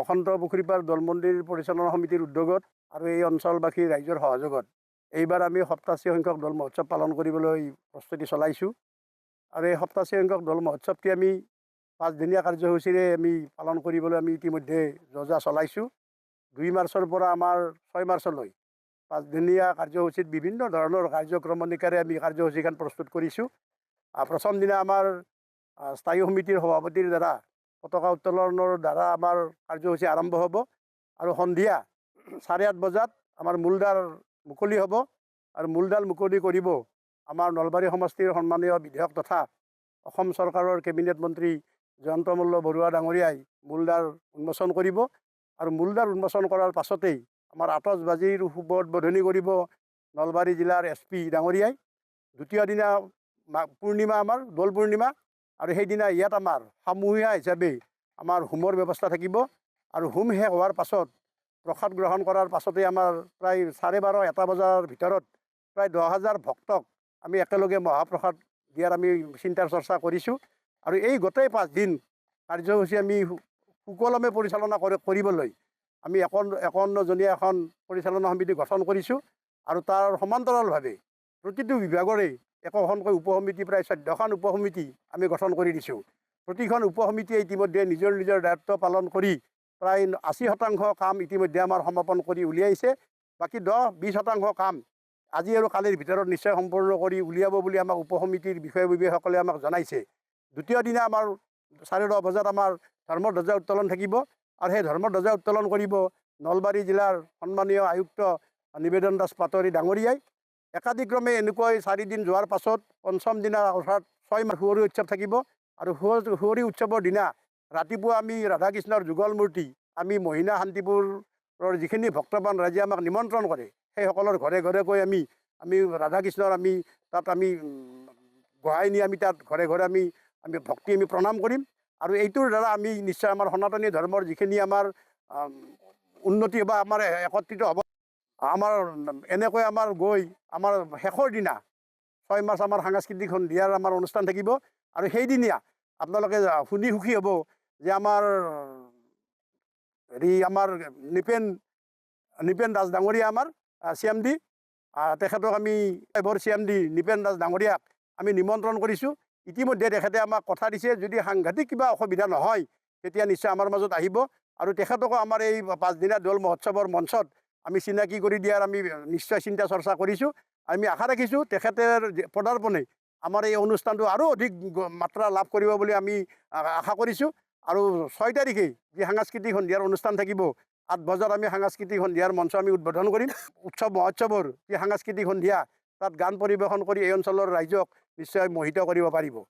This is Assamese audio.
অসন্ত পুখুৰীপাৰ দৌল মন্দিৰ পৰিচালনা সমিতিৰ উদ্যোগত আৰু এই অঞ্চলবাসীৰ ৰাইজৰ সহযোগত এইবাৰ আমি 87 সংখ্যক দৌল মহোৎসৱ পালন কৰিবলৈ প্ৰস্তুতি চলাইছোঁ। আৰু এই 87 সংখ্যক দৌল মহোৎসৱটি আমি 5 দিনীয়া কাৰ্যসূচীৰে আমি পালন কৰিবলৈ আমি ইতিমধ্যে যোজা চলাইছোঁ। 2 মাৰ্চৰ পৰা আমাৰ 6 মাৰ্চলৈ 5 দিনীয়া কাৰ্যসূচীত বিভিন্ন ধৰণৰ কাৰ্যক্ৰমণিকাৰে আমি কাৰ্যসূচীখন প্ৰস্তুত কৰিছোঁ। প্ৰথম দিনা আমাৰ স্থায়ী সমিতিৰ সভাপতিৰ দ্বাৰা পতাকা উত্তোলনৰ দ্বাৰা আমাৰ কাৰ্যসূচী আৰম্ভ হ'ব আৰু সন্ধিয়া 8:30 বজাত আমাৰ মূলদ্বাৰ মুকলি হ'ব। আৰু মূলদ্বাৰ মুকলি কৰিব আমাৰ নলবাৰী সমষ্টিৰ সন্মানীয় বিধায়ক তথা অসম চৰকাৰৰ কেবিনেট মন্ত্ৰী জয়ন্ত মল্ল বৰুৱা ডাঙৰীয়াই মূলদ্বাৰ উন্মোচন কৰিব। আৰু মূলদ্বাৰ উন্মোচন কৰাৰ পাছতেই আমাৰ আতচবাজীৰ শুভ উদ্বোধনী কৰিব নলবাৰী জিলাৰ SP ডাঙৰীয়াই। দ্বিতীয় দিনা পূৰ্ণিমা আমাৰ দৌল পূৰ্ণিমা, আৰু সেইদিনা ইয়াত আমাৰ সামূহিক হিচাপে আমাৰ হোমৰ ব্যৱস্থা থাকিব। আৰু হোম শেষ হোৱাৰ পাছত প্ৰসাদ গ্ৰহণ কৰাৰ পাছতেই আমাৰ প্ৰায় 12:30-1 বজাৰ ভিতৰত প্ৰায় 10,000 ভক্তক আমি একেলগে মহাপ্ৰসাদ দিয়াৰ আমি চিন্তাৰ চৰ্চা কৰিছোঁ। আৰু এই গোটেই 5 দিন কাৰ্যসূচী আমি সুকলমে পৰিচালনা কৰিবলৈ আমি 51জনীয়া এখন পৰিচালনা সমিতি গঠন কৰিছোঁ। আৰু তাৰ সমান্তৰালভাৱে প্ৰতিটো বিভাগৰে একোখনকৈ উপসমিতি, প্ৰায় 14খন উপসমিতি আমি গঠন কৰি দিছোঁ। প্ৰতিখন উপসমিতিয়ে ইতিমধ্যে নিজৰ নিজৰ দায়িত্ব পালন কৰি প্ৰায় 80% কাম ইতিমধ্যে আমাৰ সমাপন কৰি উলিয়াইছে। বাকী 10-20% কাম আজি আৰু কালিৰ ভিতৰত নিশ্চয় সম্পূৰ্ণ কৰি উলিয়াব বুলি আমাক উপসমিতিৰ বিষয়ববীয়াসকলে আমাক জনাইছে। দ্বিতীয় দিনা আমাৰ 10:30 বজাত আমাৰ ধৰ্মধ্বজা উত্তোলন থাকিব। আৰু সেই ধৰ্মধ্বজা উত্তোলন কৰিব নলবাৰী জিলাৰ সন্মানীয় আয়ুক্ত নিবেদন দাস পাটোৱাৰী ডাঙৰীয়াই। একাদিক্ৰমে এনেকৈ 4 দিন যোৱাৰ পাছত পঞ্চম দিনা অৰ্থাৎ 6 মাৰ্চ সুঁৱৰী উৎসৱ থাকিব। আৰু সুঁৱৰী উৎসৱৰ দিনা ৰাতিপুৱা আমি ৰাধা কৃষ্ণৰ যুগল মূৰ্তি আমি মহিনা শান্তিপুৰৰ যিখিনি ভক্তবান ৰাইজে আমাক নিমন্ত্ৰণ কৰে সেইসকলৰ ঘৰে ঘৰে গৈ আমি ৰাধা কৃষ্ণৰ তাত আমি গোহাই নি আমি তাত ঘৰে ঘৰে আমি ভক্তি আমি প্ৰণাম কৰিম। আৰু এইটোৰ দ্বাৰা আমি নিশ্চয় আমাৰ সনাতনী ধৰ্মৰ যিখিনি আমাৰ উন্নতি বা আমাৰ একত্ৰিত হ'ব। আমাৰ এনেকৈ আমাৰ গৈ আমাৰ শেষৰ দিনা 6 মাৰ্চ আমাৰ সাংস্কৃতিক সন্ধিয়াৰ আমাৰ অনুষ্ঠান থাকিব। আৰু সেইদিনীয়া আপোনালোকে শুনি সুখী হ'ব যে আমাৰ আমাৰ নিপেন দাস ডাঙৰীয়া আমাৰ CMD, তেখেতক আমি এবৰ CMD নিপেন দাস ডাঙৰীয়াক আমি নিমন্ত্ৰণ কৰিছোঁ। ইতিমধ্যে তেখেতে আমাক কথা দিছে যদি সাংঘাতিক কিবা অসুবিধা নহয় তেতিয়া নিশ্চয় আমাৰ মাজত আহিব। আৰু তেখেতকো আমাৰ এই 5 দিনীয়া দৌল মহোৎসৱৰ মঞ্চত আমি চিনাকি কৰি দিয়াৰ আমি নিশ্চয় চিন্তা চৰ্চা কৰিছোঁ। আমি আশা ৰাখিছোঁ তেখেতৰ পদাৰ্পণে আমাৰ এই অনুষ্ঠানটো আৰু অধিক মাত্ৰা লাভ কৰিব বুলি আমি আশা কৰিছোঁ। আৰু 6 তাৰিখে যি সাংস্কৃতিক সন্ধিয়াৰ অনুষ্ঠান থাকিব 8 বজাত আমি সাংস্কৃতিক সন্ধিয়াৰ মঞ্চ আমি উদ্বোধন কৰিম। উৎসৱ মহোৎসৱৰ যি সাংস্কৃতিক সন্ধিয়া তাত গান পৰিৱেশন কৰি এই অঞ্চলৰ ৰাইজক নিশ্চয় মোহিত কৰিব পাৰিব।